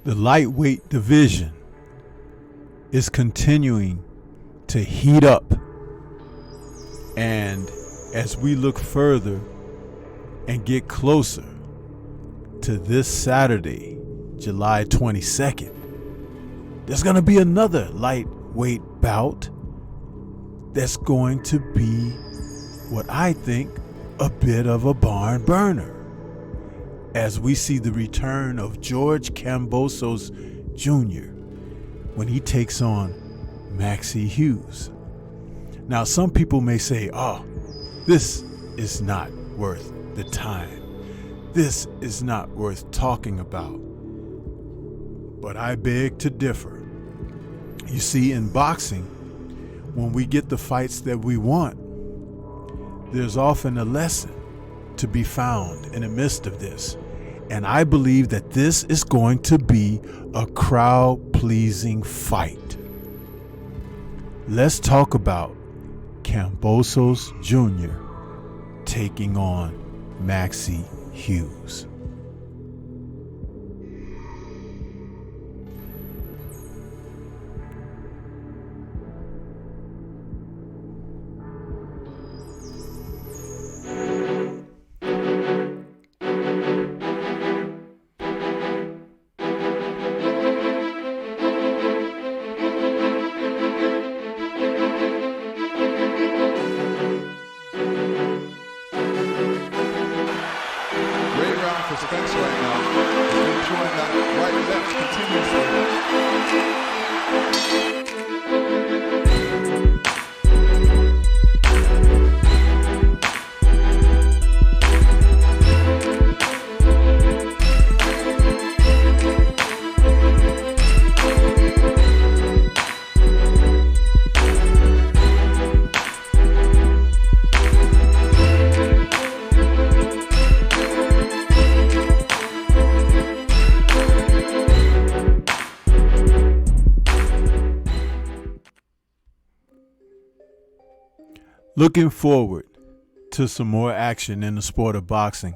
The lightweight division is continuing to heat up. And as we look further and get closer to this Saturday, July 22nd, there's going to be another lightweight bout that's going to be what I think a bit of a barn burner, as we see the return of George Kambosos Jr. when he takes on Maxie Hughes. Now, some people may say, oh, this is not worth the time. This is not worth talking about. But I beg to differ. You see, in boxing, when we get the fights that we want, there's often a lesson to be found in the midst of this. And I believe that this is going to be a crowd-pleasing fight. Let's talk about Kambosos Jr. taking on Maxie Hughes. Defense right now. He's enjoying that right left Looking forward to some more action in the sport of boxing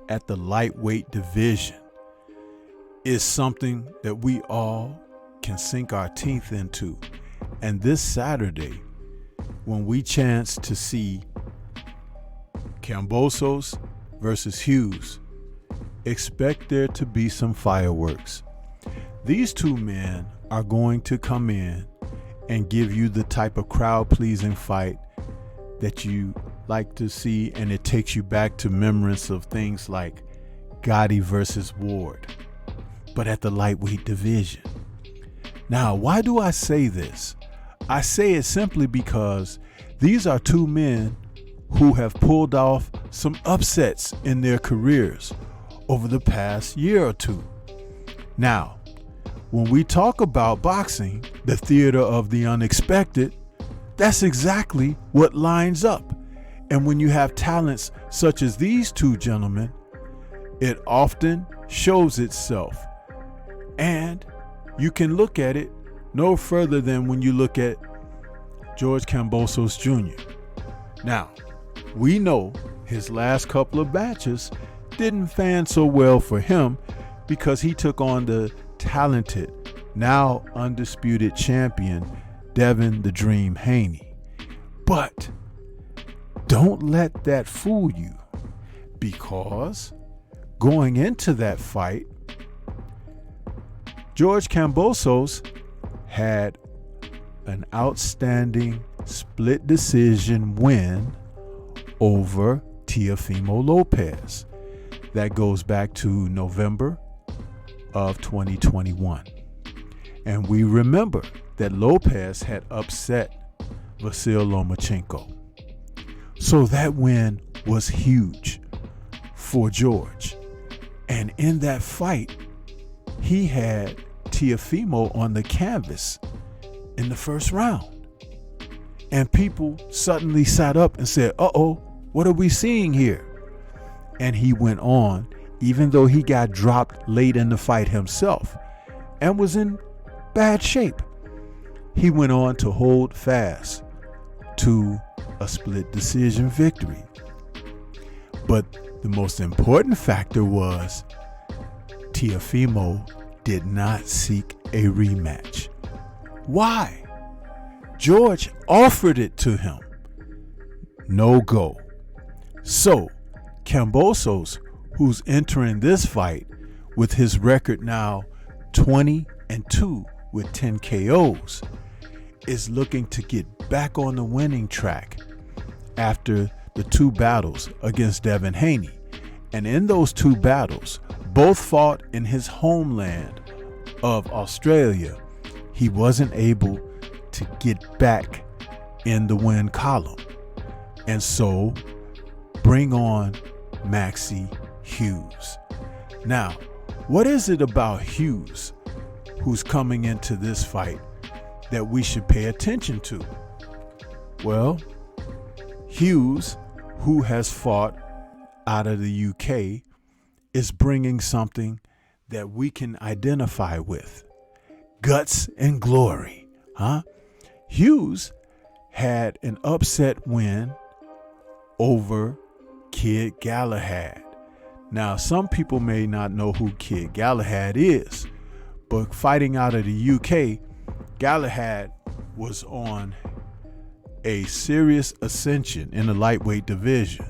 at the lightweight division is something that we all can sink our teeth into. And this Saturday, when we chance to see Kambosos versus Hughes, expect there to be some fireworks. These two men are going to come in and give you the type of crowd-pleasing fight that you like to see, and it takes you back to memories of things like Gotti versus Ward, but at the lightweight division. Now, why do I say this? I say it simply because these are two men who have pulled off some upsets in their careers over the past year or two. Now, when we talk about boxing, the theater of the unexpected, that's exactly what lines up. And when you have talents such as these two gentlemen, it often shows itself. And you can look at it no further than when you look at George Kambosos Jr. Now, we know his last couple of matches didn't fan so well for him because he took on the talented, now undisputed champion, Devin the Dream Haney. But don't let that fool you, because going into that fight, George Kambosos had an outstanding split decision win over Teofimo Lopez. That goes back to November of 2021. And we remember that Lopez had upset Vasyl Lomachenko. So that win was huge for George. And in that fight, he had Teofimo on the canvas in the first round. And people suddenly sat up and said, uh-oh, what are we seeing here? And he went on, even though he got dropped late in the fight himself and was in bad shape. He went on to hold fast to a split decision victory. But the most important factor was Teofimo did not seek a rematch. Why? George offered it to him. No go. So, Kambosos, who's entering this fight with his record now 20-2 with 10 KOs, is looking to get back on the winning track after the 2 battles against Devin Haney. And in those 2 battles, both fought in his homeland of Australia, he wasn't able to get back in the win column. And so bring on Maxie Hughes. Now, what is it about Hughes who's coming into this fight that we should pay attention to? Well, Hughes, who has fought out of the UK, is bringing something that we can identify with. Guts and glory, huh? Hughes had an upset win over Kid Galahad. Now, some people may not know who Kid Galahad is, but fighting out of the UK, Galahad was on a serious ascension in the lightweight division.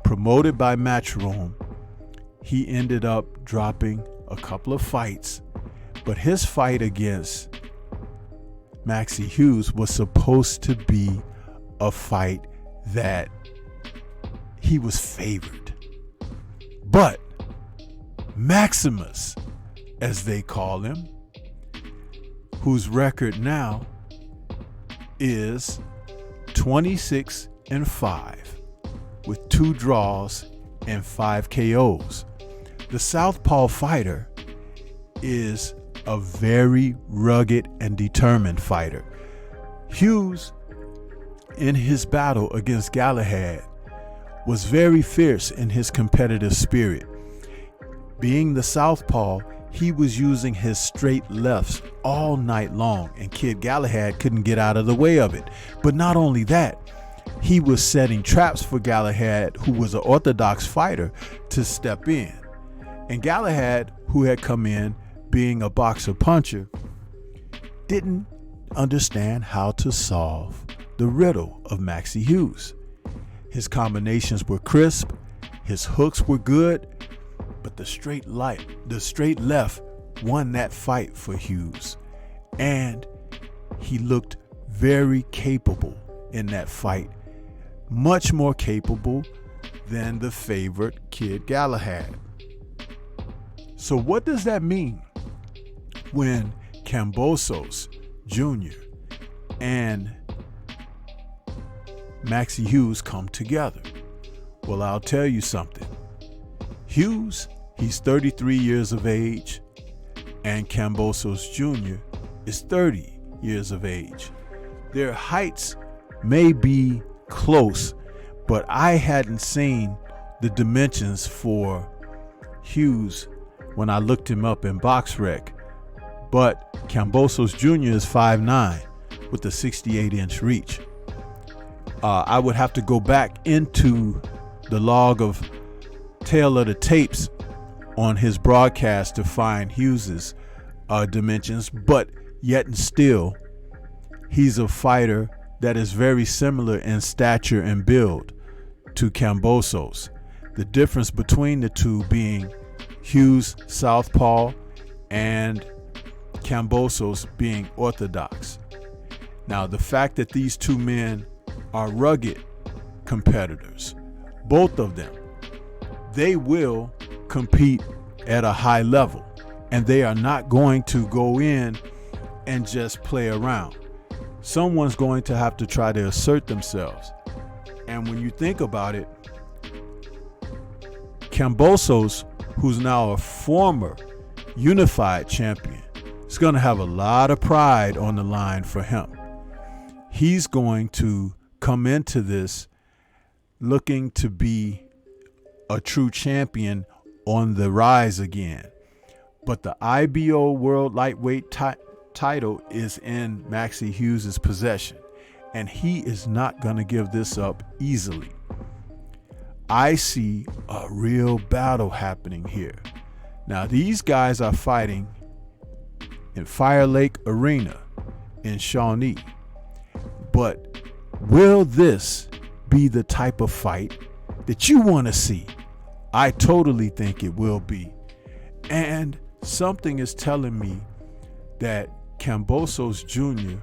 Promoted by Matchroom, he ended up dropping a couple of fights, but his fight against Maxie Hughes was supposed to be a fight that he was favored. But Maximus, as they call him, whose record now is 26-5 with 2 draws and 5 KOs. The Southpaw fighter is a very rugged and determined fighter. Hughes, in his battle against Galahad, was very fierce in his competitive spirit. Being the Southpaw, he was using his straight lefts all night long, and Kid Galahad couldn't get out of the way of it. But not only that, he was setting traps for Galahad, who was an orthodox fighter, to step in. And Galahad, who had come in being a boxer puncher, didn't understand how to solve the riddle of Maxie Hughes. His combinations were crisp, his hooks were good, but the straight left won that fight for Hughes. And he looked very capable in that fight, much more capable than the favorite Kid Galahad. So what does that mean when Kambosos Jr. and Maxie Hughes come together? Well, I'll tell you something. Hughes, he's 33 years of age, and Kambosos Jr. is 30 years of age. Their heights may be close, but I hadn't seen the dimensions for Hughes when I looked him up in BoxRec. But Kambosos Jr. is 5'9" with a 68-inch reach. I would have to go back into the log of tail of the tapes on his broadcast to find Hughes's dimensions, but yet and still, he's a fighter that is very similar in stature and build to Kambosos. The difference between the two being Hughes southpaw and Kambosos being orthodox. Now, the fact that these two men are rugged competitors, both of them, they will compete at a high level, and they are not going to go in and just play around. Someone's going to have to try to assert themselves. And when you think about it, Kambosos, who's now a former unified champion, is going to have a lot of pride on the line for him. He's going to come into this looking to be a true champion on the rise again. But the IBO World Lightweight title is in Maxie Hughes' possession, and he is not going to give this up easily. I see a real battle happening here. Now, these guys are fighting in Fire Lake Arena in Shawnee. But will this be the type of fight that you want to see? I totally think it will be. And something is telling me that Kambosos Jr.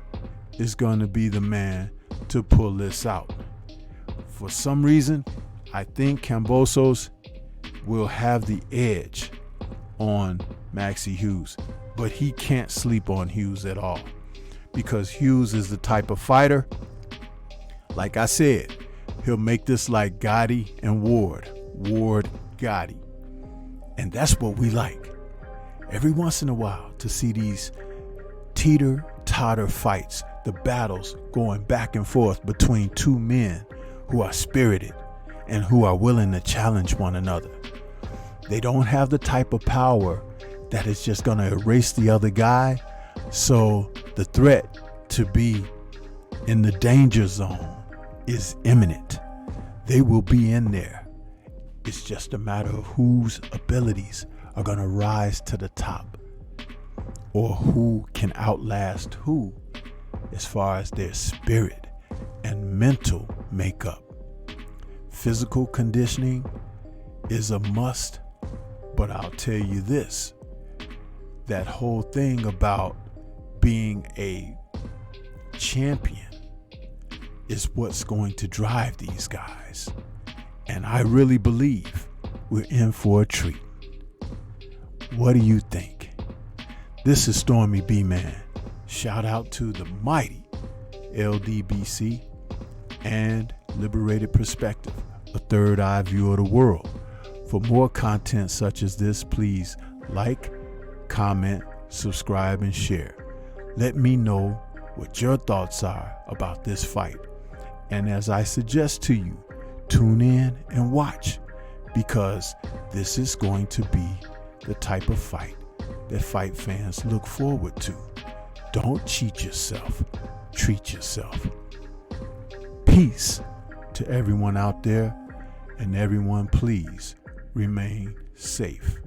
is going to be the man to pull this out. For some reason, I think Kambosos will have the edge on Maxie Hughes, but he can't sleep on Hughes at all, because Hughes is the type of fighter, like I said, he'll make this like Gotti and Ward Gotti. And that's what we like. Every once in a while to see these teeter-totter fights, the battles going back and forth between two men who are spirited and who are willing to challenge one another. They don't have the type of power that is just going to erase the other guy, so the threat to be in the danger zone is imminent. They will be in there. It's just a matter of whose abilities are going to rise to the top, or who can outlast who as far as their spirit and mental makeup. Physical conditioning is a must, but I'll tell you this, that whole thing about being a champion is what's going to drive these guys. And I really believe we're in for a treat. What do you think? This is Stormy B-Man. Shout out to the mighty LDBC and Liberated Perspective, a third eye view of the world. For more content such as this, please like, comment, subscribe, and share. Let me know what your thoughts are about this fight. And as I suggest to you, tune in and watch, because this is going to be the type of fight that fight fans look forward to. Don't cheat yourself, treat yourself. Peace to everyone out there, and everyone please remain safe.